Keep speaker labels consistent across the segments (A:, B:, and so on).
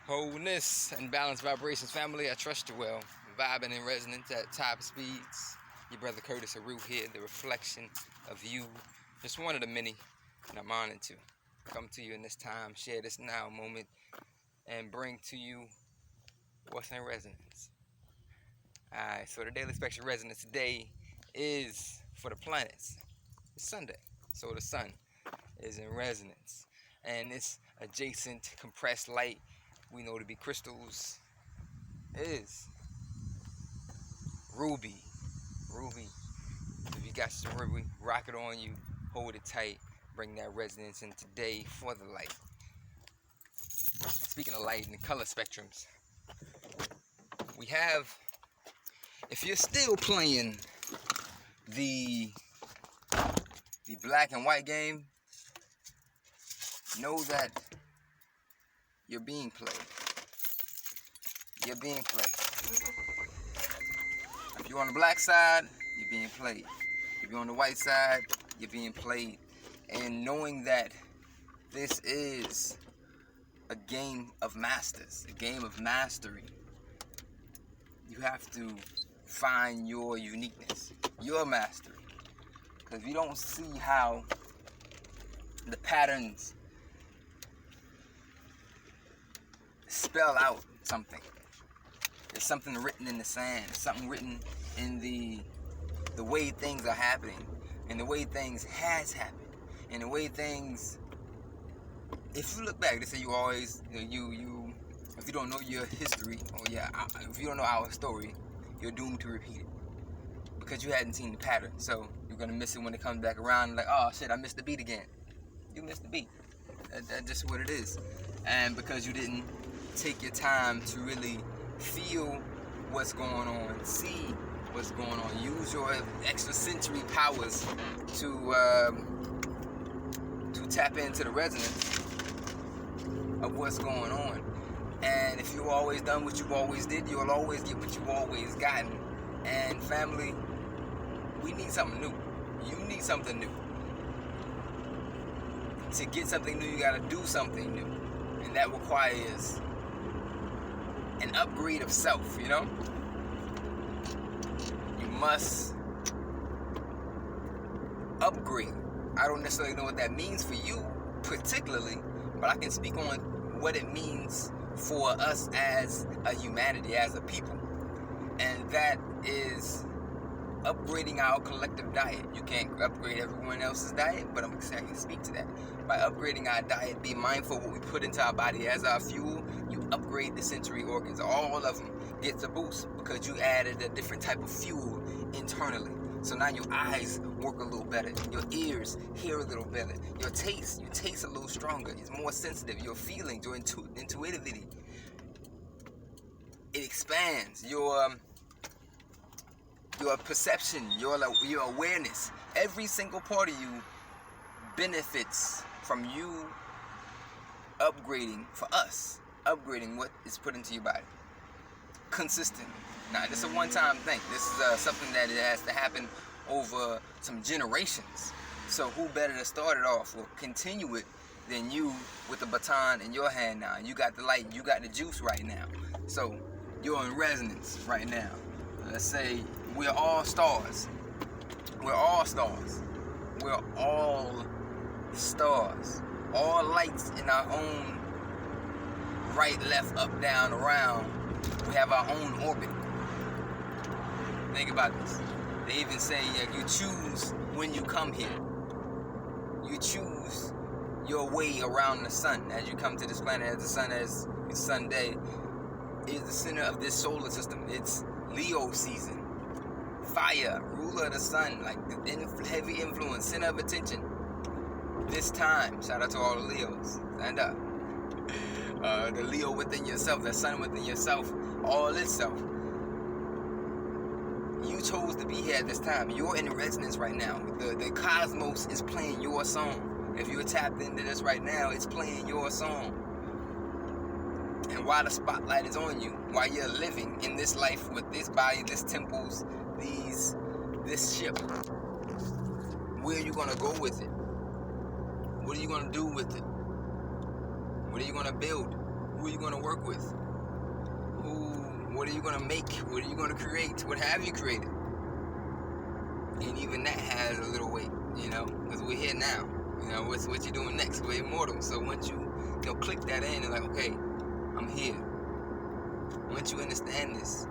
A: Wholeness and balanced vibrations, family. I trust you well. Vibing in resonance at top speeds. Your brother Curtis Aru here, the reflection of you. Just one of the many, and I'm honored to come to you in this time, share this now moment, and bring to you what's in resonance. Alright, so the daily spectrum resonance today is for the planets. It's Sunday, so the sun is in resonance. And this adjacent compressed light we know to be crystals is ruby. If you got some ruby, rock it on you, hold it tight, bring that resonance in today for the light. Speaking of light and the color spectrums, we have, if you're still playing the black and white game, know that you're being played. If you're on the black side, you're being played. If you're on the white side, you're being played. And knowing that this is a game of masters, a game of mastery, you have to find your uniqueness, your mastery. Because if you don't see how the patterns spell out something, there's something written in the sand, something written in the way things are happening, and the way things has happened, and the way things, if you look back, they say you always, you if you don't know your history, if you don't know our story, you're doomed to repeat it, because you hadn't seen the pattern. So you're going to miss it when it comes back around, like, oh shit, I missed the beat again. You missed the beat. That's just what it is. And because you didn't take your time to really feel what's going on, see what's going on, use your extrasensory powers to tap into the resonance of what's going on. And if you've always done what you've always did, you'll always get what you've always gotten. And family, we need something new. You need something new. To get something new, you gotta do something new. And that requires an upgrade of self, you know? You must upgrade. I don't necessarily know what that means for you particularly, but I can speak on what it means for us as a humanity, as a people. And that is upgrading our collective diet. You can't upgrade everyone else's diet, but I can speak to that. By upgrading our diet, be mindful of what we put into our body as our fuel. You upgrade the sensory organs. All of them gets a boost because you added a different type of fuel internally. So now your eyes work a little better. Your ears hear a little better. Your taste, you taste a little stronger. It's more sensitive. Your feelings, your intuitivity, it expands. Your perception, your awareness, every single part of you benefits from you upgrading, for us, upgrading what is put into your body. Consistent. Now, this is a one-time thing. This is something that it has to happen over some generations. So who better to start it off or continue it than you with the baton in your hand now? You got the light, you got the juice right now. So you're in resonance right now. Let's say we're all stars. We're all stars. We're all stars. All lights in our own right, left, up, down, around. We have our own orbit. Think about this. They even say you choose when you come here. You choose your way around the sun as you come to this planet. As the sun, as it's Sunday, is the center of this solar system. It's Leo season. Fire, ruler of the sun, like the heavy influence, center of attention. This time, shout out to all the Leos. Stand up. The Leo within yourself, the sun within yourself, all itself. You chose to be here at this time. You're in resonance right now. The cosmos is playing your song. If you're tapped into this right now, it's playing your song. And while the spotlight is on you, while you're living in this life with this body, this temples, this ship, where are you gonna go with it? What are you gonna do with it? What are you gonna build? Who are you going to work with? What are you going to make? What are you going to create? What have you created? And even that has a little weight, because we're here now. What you doing next? We're immortal. So once you click that in and like, okay, I'm here. Once you understand this,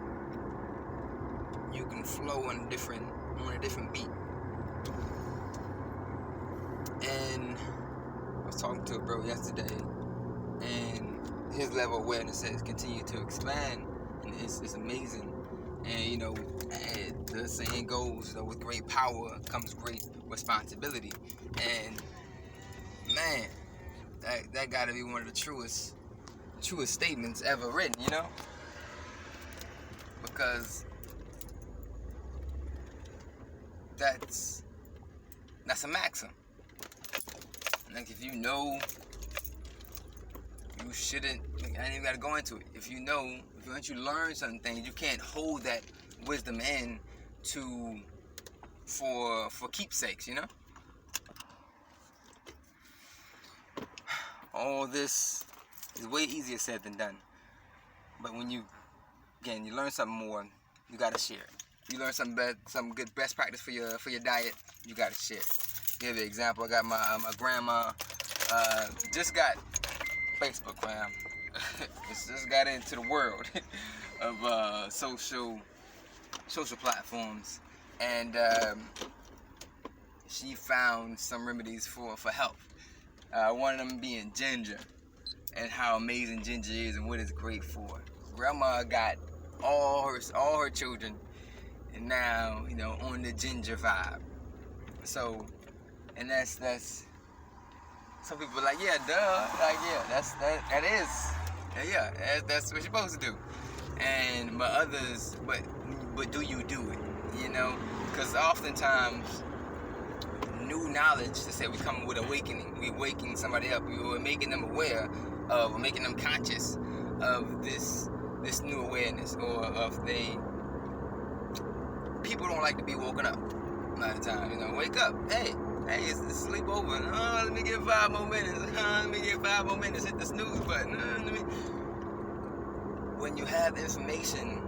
A: you can flow on a different beat. And I was talking to a bro yesterday, and his level of awareness has continued to expand, and it's amazing. And the saying goes, with great power comes great responsibility. And man, that gotta be one of the truest statements ever written, because that's a maxim. Like, if you shouldn't, I ain't even gotta go into it. Once you learn certain things, you can't hold that wisdom in for keepsakes, All this is way easier said than done. But when you learn something more, you gotta share it. You learn some good best practice for your diet, you gotta share it. Give an example. I got my grandma just got Facebook, fam. just got into the world of social platforms, and she found some remedies for health. One of them being ginger, and how amazing ginger is and what it's great for. Grandma got all her children, and now on the ginger vibe. So, and that's some people are like, yeah, duh, like, yeah, that is, yeah, that's what you're supposed to do. And but others, but do you do it? Because oftentimes new knowledge, to say we come with awakening, we waking somebody up, we're making them aware of, or making them conscious of this new awareness, or of people don't like to be woken up a lot of times. Wake up, hey, it's sleep over. Let me get 5 more minutes. Let me get 5 more minutes. Hit the snooze button. When you have information,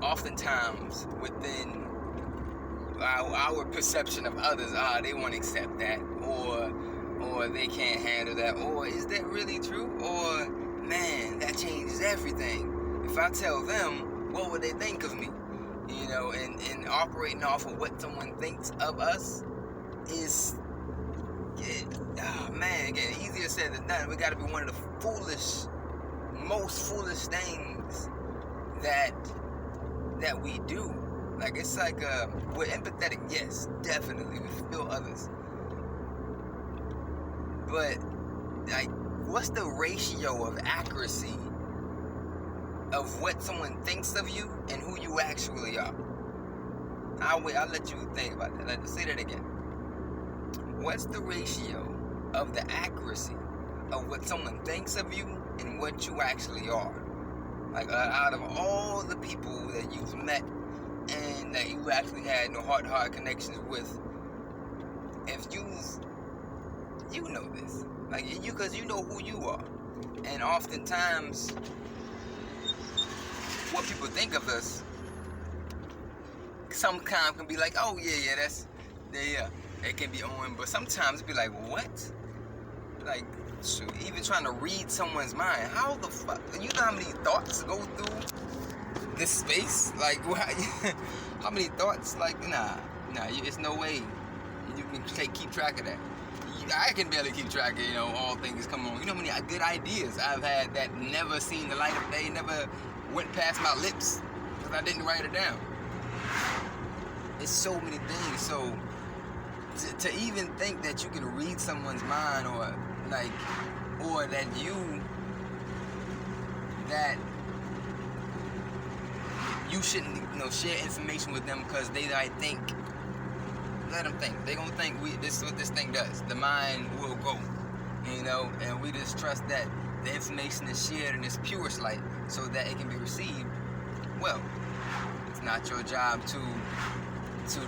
A: oftentimes within our perception of others, they won't accept that, or they can't handle that, or is that really true? Or, man, that changes everything. If I tell them, what would they think of me? And operating off of what someone thinks of us is, again, easier said than done. We got to be one of the most foolish things that we do. Like, it's like, we're empathetic, yes, definitely, we feel others. But, like, what's the ratio of accuracy of what someone thinks of you and who you actually are? I'll let you think about that. Let's say that again. What's the ratio of the accuracy of what someone thinks of you and what you actually are? Like, out of all the people that you've met and that you actually had heart-to-heart connections with, if you know this, like, because you know who you are, and oftentimes what people think of us sometimes can be like, oh yeah, it can be on, but sometimes it be like, what? Like, shoot, even trying to read someone's mind, how the fuck, you know how many thoughts go through this space? Like, how many thoughts? Like, nah, it's no way you can keep track of that. I can barely keep track of, all things come on. You know how many good ideas I've had that never seen the light of day, never went past my lips because I didn't write it down. It's so many things. So to even think that you can read someone's mind, or that you shouldn't share information with them because they might think. Let them think. They're going to think this is what this thing does. The mind will go, and we just trust that the information is shared in its purest light so that it can be received. Well, it's not your job to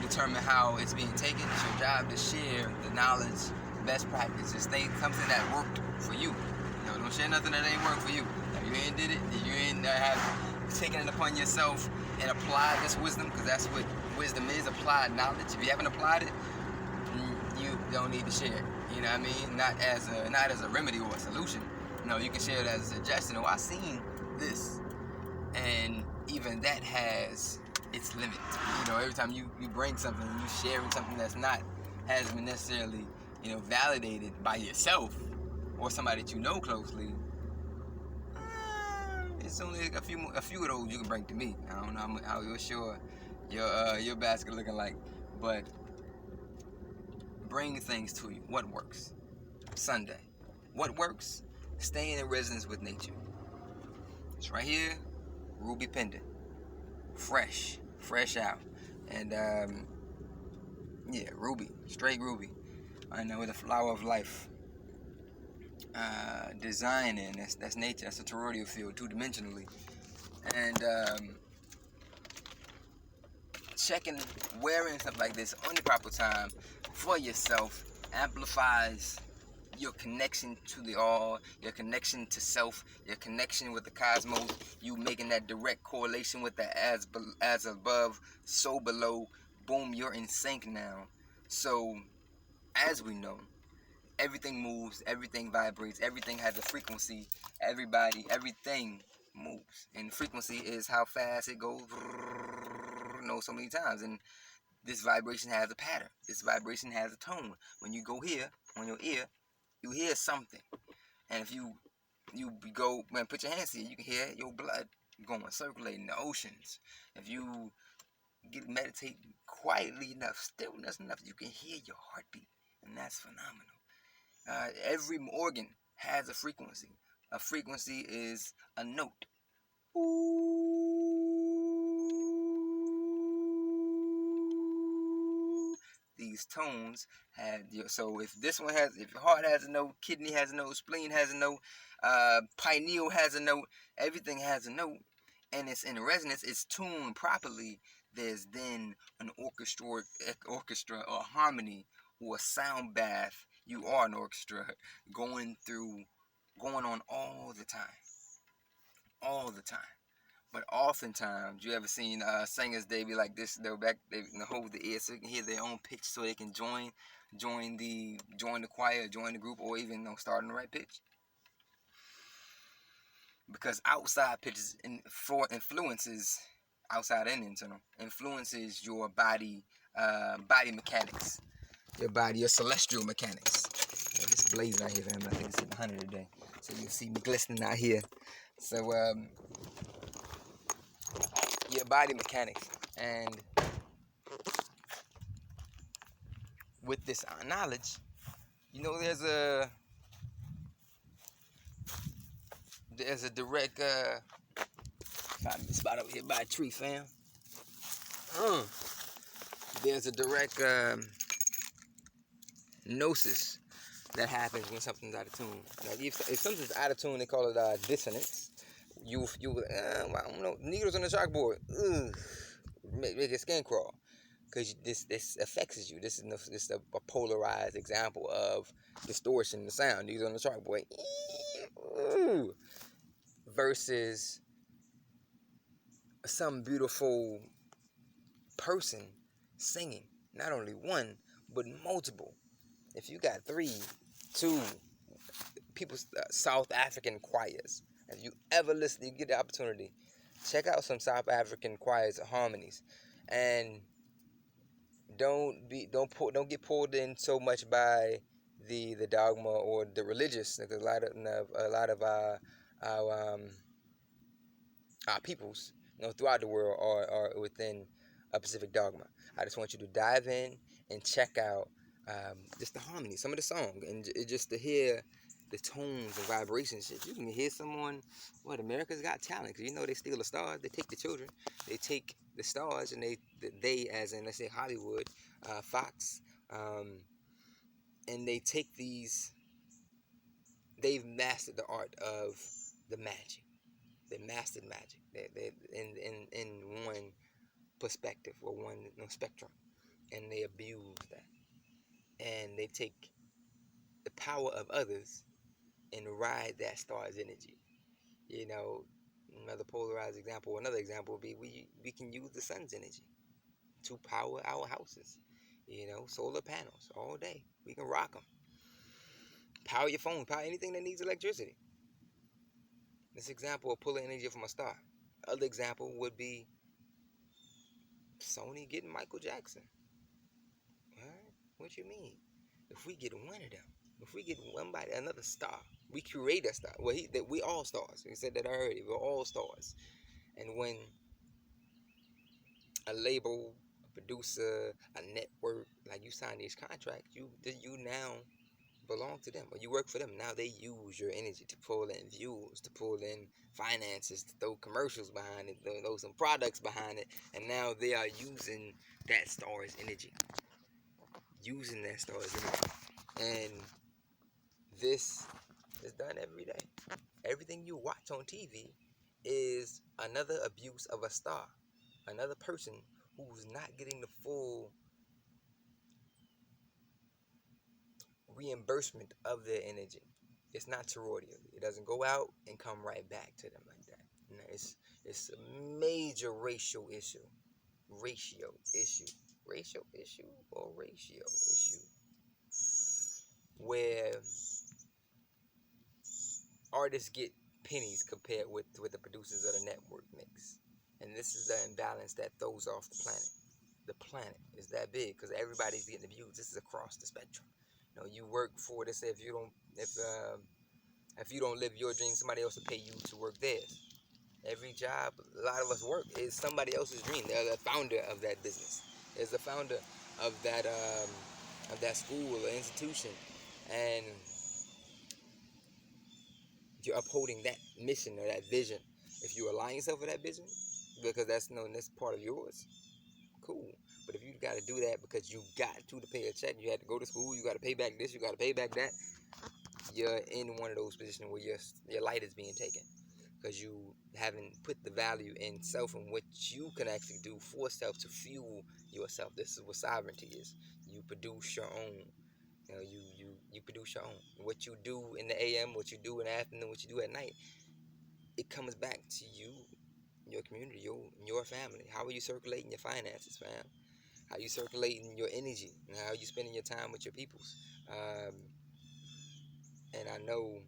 A: determine how it's being taken. It's your job to share the knowledge, best practices, something that worked for you. Don't Don't share nothing that ain't work for you. If you ain't did it, if you ain't have taken it upon yourself and applied this wisdom, because that's what wisdom is, applied knowledge. If you haven't applied it, you don't need to share it. You know what I mean? Not as a remedy or a solution. No, you can share it as a suggestion. Oh, I seen this, and even that has its limit. You know, every time you bring something, you sharing something hasn't been necessarily, validated by yourself or somebody that you know closely. It's only a few of those you can bring to me. I don't know how you're sure your basket looking like, but bring things to you. What works? Sunday. What works? Staying in resonance with nature. It's right here, ruby pendant, fresh out, and ruby, straight ruby, and with a flower of life. Designing, that's nature. That's a toroidal field, two-dimensionally, and wearing stuff like this on the proper time for yourself amplifies your connection to the all, your connection to self, your connection with the cosmos. You making that direct correlation with the as above, so below. Boom, you're in sync now. So, as we know, everything moves, everything vibrates, everything has a frequency. Everything moves, and frequency is how fast it goes. So many times, and this vibration has a pattern. This vibration has a tone. When you go here on your ear, you hear something, and if you go, man, put your hands here, you can hear your blood going, circulating the oceans. If you meditate quietly enough, stillness enough, you can hear your heartbeat, and that's phenomenal. Every organ has a frequency. A frequency is a note. These tones so if your heart has a note, kidney has a note, spleen has a note, pineal has a note, everything has a note, and it's in resonance, it's tuned properly. There's then an orchestra or harmony or a sound bath. You are an orchestra going on all the time. But oftentimes, you ever seen singers? They be like this. They hold the ear so they can hear their own pitch, so they can join the choir, join the group, or even start on the right pitch. Because outside pitches influences outside and internal influences your body mechanics, your celestial mechanics. It's blazing out here, fam. I think it's hitting 100 today, so you'll see me glistening out here. So your body mechanics, and with this knowledge, there's a direct find me a spot over here by a tree, fam. There's a direct gnosis that happens when something's out of tune. Now, if something's out of tune, they call it dissonance. I don't know, needles on the chalkboard, make your skin crawl, because this affects you. This is a polarized example of distortion in the sound. Needles on the chalkboard, versus some beautiful person singing, not only one but multiple. If you got 2 people, South African choirs. If you ever listen, you get the opportunity, check out some South African choirs, harmonies, and don't get pulled in so much by the dogma or the religious. Because a lot of our peoples, throughout the world are within a specific dogma. I just want you to dive in and check out just the harmony, some of the song, and just to hear the tones and vibrations. If you can hear someone, America's Got Talent, because they steal the stars, they take the children, they take the stars, and they as in, let's say, Hollywood, Fox, and they take these. They've mastered the art of the magic. They mastered magic. They in one perspective or one spectrum, and they abuse that, and they take the power of others and ride that star's energy. Another polarized example, another example would be we can use the sun's energy to power our houses. Solar panels all day. We can rock them. Power your phone, power anything that needs electricity. This example of pulling energy from a star. Other example would be Sony getting Michael Jackson. All right? What you mean? If we get one of them, if we get one by another star, we create a star. Well, we all stars. We said that already. We're all stars. And when a label, a producer, a network, like you sign these contracts, you now belong to them, or you work for them. Now they use your energy to pull in views, to pull in finances, to throw commercials behind it, throw some products behind it, and now they are using that star's energy, and this is done every day. Everything you watch on TV is another abuse of a star, another person who's not getting the full reimbursement of their energy. It's not toroidal. It doesn't go out and come right back to them like that. It's a major racial issue. Ratio issue. Racial issue or ratio issue. Where artists get pennies compared with the producers of the network mix. And this is the imbalance that throws off the planet. The planet is that big because everybody's getting abused. This is across the spectrum. You work for this. If you don't live your dream, somebody else will pay you to work theirs. Every job a lot of us work is somebody else's dream. They're the founder of that business. Is the founder of that school or institution, and you're upholding that mission or that vision. If you align yourself with that vision, because that's part of yours, cool. But if you got to do that because you got to pay a check, you had to go to school, you got to pay back this, you got to pay back that, you're in one of those positions where your light is being taken because you haven't put the value in self and what you can actually do for self to fuel yourself. This is what sovereignty is. You produce your own. You produce your own. What you do in the AM, what you do in the afternoon, what you do at night, it comes back to you, your community, your family. How are you circulating your finances, fam? How you circulating your energy? And how you spending your time with your peoples? And I know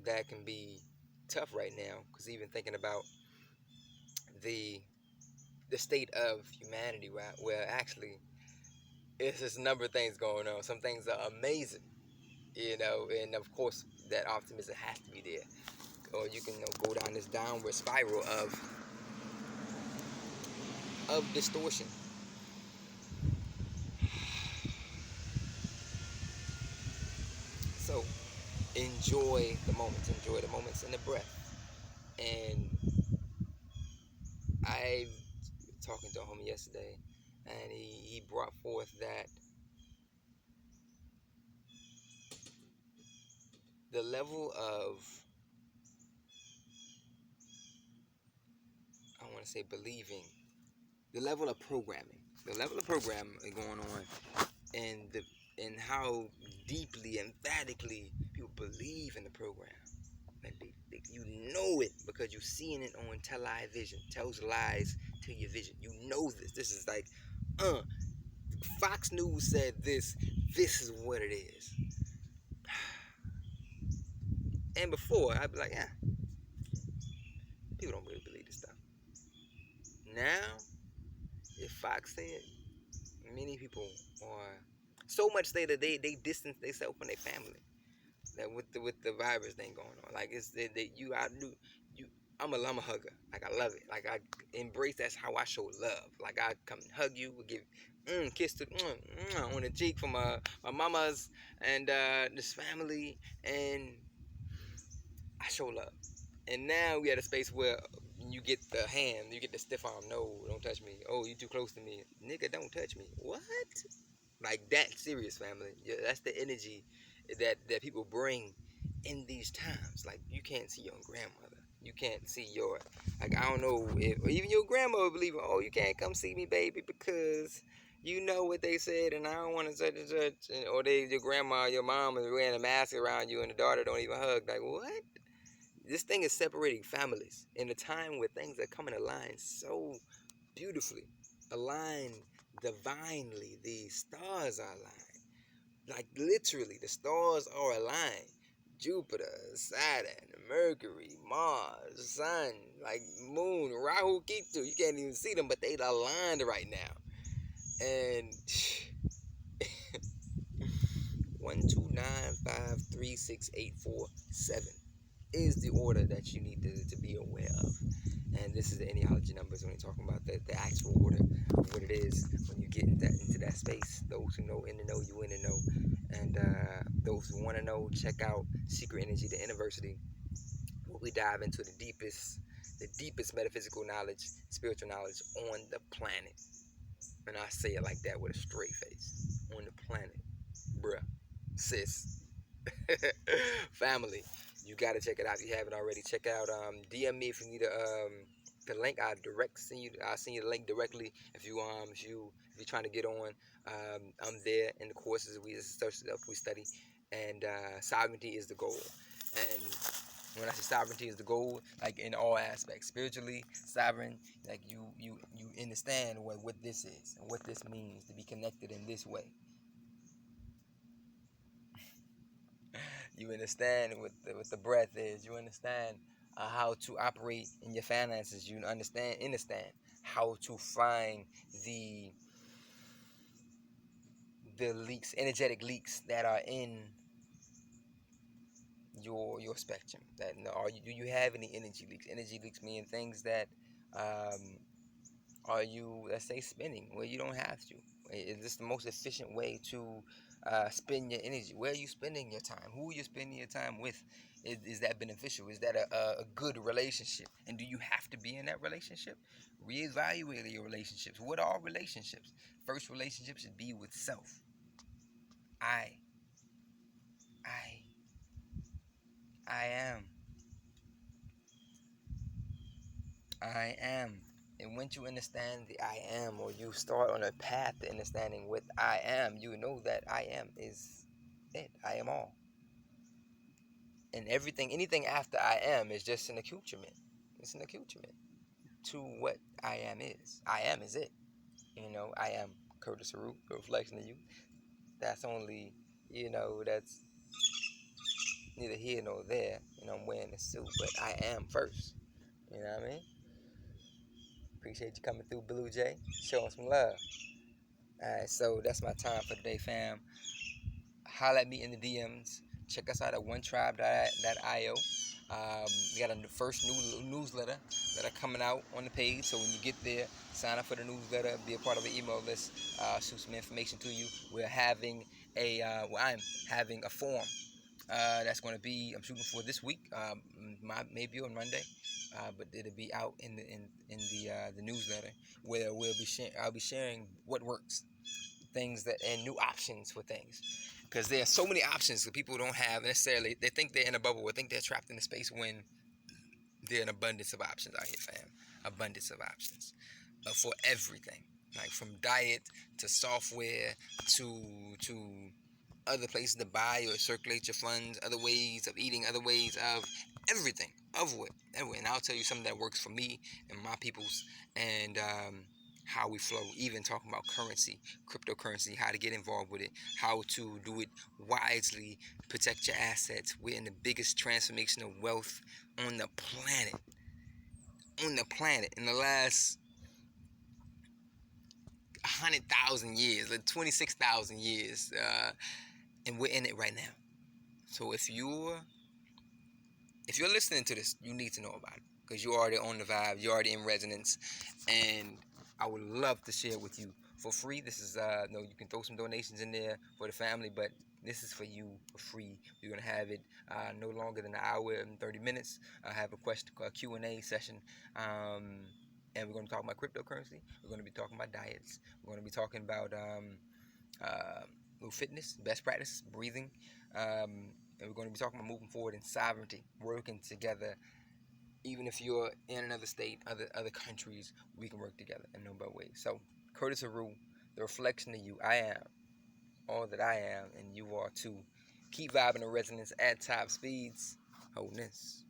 A: that can be tough right now because even thinking about the state of humanity, right, where actually it's just a number of things going on. Some things are amazing, and of course that optimism has to be there, or you can go down this downward spiral of distortion. So enjoy the moments in the breath. And I was talking to a homie yesterday, and he brought forth that the level of, I want to say, believing, the level of programming going on, and how deeply, emphatically people believe in the program. And you know it because you're seeing it on television. Tells lies to your vision. You know this. This is like, Fox News said this. This is what it is. And before, I'd be like, yeah, people don't really believe this stuff. Now, if Fox said, many people are so much say that they distance themselves from their family. That with the virus thing going on, like it's I'm a hugger. Like I love it. Like I embrace. That's how I show love. Like I come and hug you, give kiss to on the cheek from my mamas and this family, and I show love. And now we at a space where you get the hand, you get the stiff arm. No, don't touch me. Oh, you too close to me, nigga. Don't touch me. What? Like that serious, family. Yeah, that's the energy that people bring in these times. Like you can't see your grandmother. You can't see your, like, I don't know if or even your grandmother believe, oh, you can't come see me, baby, because You know what they said, and I don't want to such and such. Or your grandma, your mom is wearing a mask around you, and the daughter don't even hug. Like, what? This thing is separating families in a time where things are coming aligned so beautifully, aligned divinely. The stars are aligned. Like, literally, the stars are aligned. Jupiter, Saturn, Mercury, Mars, Sun, like Moon, Rahu, Ketu. You can't even see them, but they aligned right now. And 129536847 is the order that you need to be aware of. And this is the ideology numbers when you're talking about the actual order of what it is when you get into that space. Those who know in the know, you in the know. And those who want to know, check out Secret Energy, the University, where we dive into the deepest metaphysical knowledge, spiritual knowledge on the planet. And I say it like that with a straight face. On the planet. Bruh. Sis. Family. You gotta check it out if you haven't already. Check out DM me if you need the link. I'll send you the link directly if you're trying to get on. I'm there in the courses we study, and sovereignty is the goal. And when I say sovereignty is the goal, like in all aspects, spiritually sovereign, like you understand what this is and what this means to be connected in this way. You understand what the breath is. You understand how to operate in your finances. You understand how to find the leaks, energetic leaks that are in your spectrum. That do you have any energy leaks? Energy leaks mean things that are you, let's say, spending where you don't have to. Is this the most efficient way to spend your energy? Where are you spending your time? Who are you spending your time with? Is that beneficial? Is that a good relationship? And do you have to be in that relationship? Reevaluate your relationships. What are relationships? First relationship should be with self. I, I, I am. I am. And once you understand the I am, or you start on a path to understanding what I am, you know that I am is it. I am all. And anything after I am is just an accoutrement. It's an accoutrement to what I am is. I am is it. I am Curtis Haru, a reflection of you. That's only, that's neither here nor there. I'm wearing a suit, but I am first. You know what I mean? Appreciate you coming through, Blue Jay. Showing some love. Alright, so that's my time for today, fam. Holla at me in the DMs. Check us out at onetribe.io. We got a first new newsletter that are coming out on the page. So when you get there, sign up for the newsletter, be a part of the email list, shoot some information to you. I'm having a forum that's going to be, I'm shooting for this week, maybe on Monday, but it'll be out in the newsletter where I'll be sharing what works, things that and new options for things, because there are so many options that people don't have necessarily. They think they're in a bubble, or think they're trapped in a space when there are an abundance of options out here, fam. Abundance of options for everything, like from diet to software to other places to buy or circulate your funds, other ways of eating, other ways of everything, and I'll tell you something that works for me and my peoples, and how we flow, even talking about currency, cryptocurrency, how to get involved with it, how to do it wisely, protect your assets. We're in the biggest transformation of wealth on the planet, in the last 100,000 years, like 26,000 years, and we're in it right now. So if you're listening to this, you need to know about it, because you're already on the vibe, you're already in resonance, and I would love to share it with you for free. This is you can throw some donations in there for the family, but this is for you for free. We're gonna have it no longer than an hour and 30 minutes. I have a Q&A session. And we're going to be talking about cryptocurrency. We're going to be talking about diets. We're going to be talking about fitness, best practices, breathing. And we're going to be talking about moving forward in sovereignty, working together. Even if you're in another state, other countries, we can work together in no better way. So, Curtis Haru, the reflection of you. I am all that I am, and you are too. Keep vibing the resonance at top speeds. Wholeness.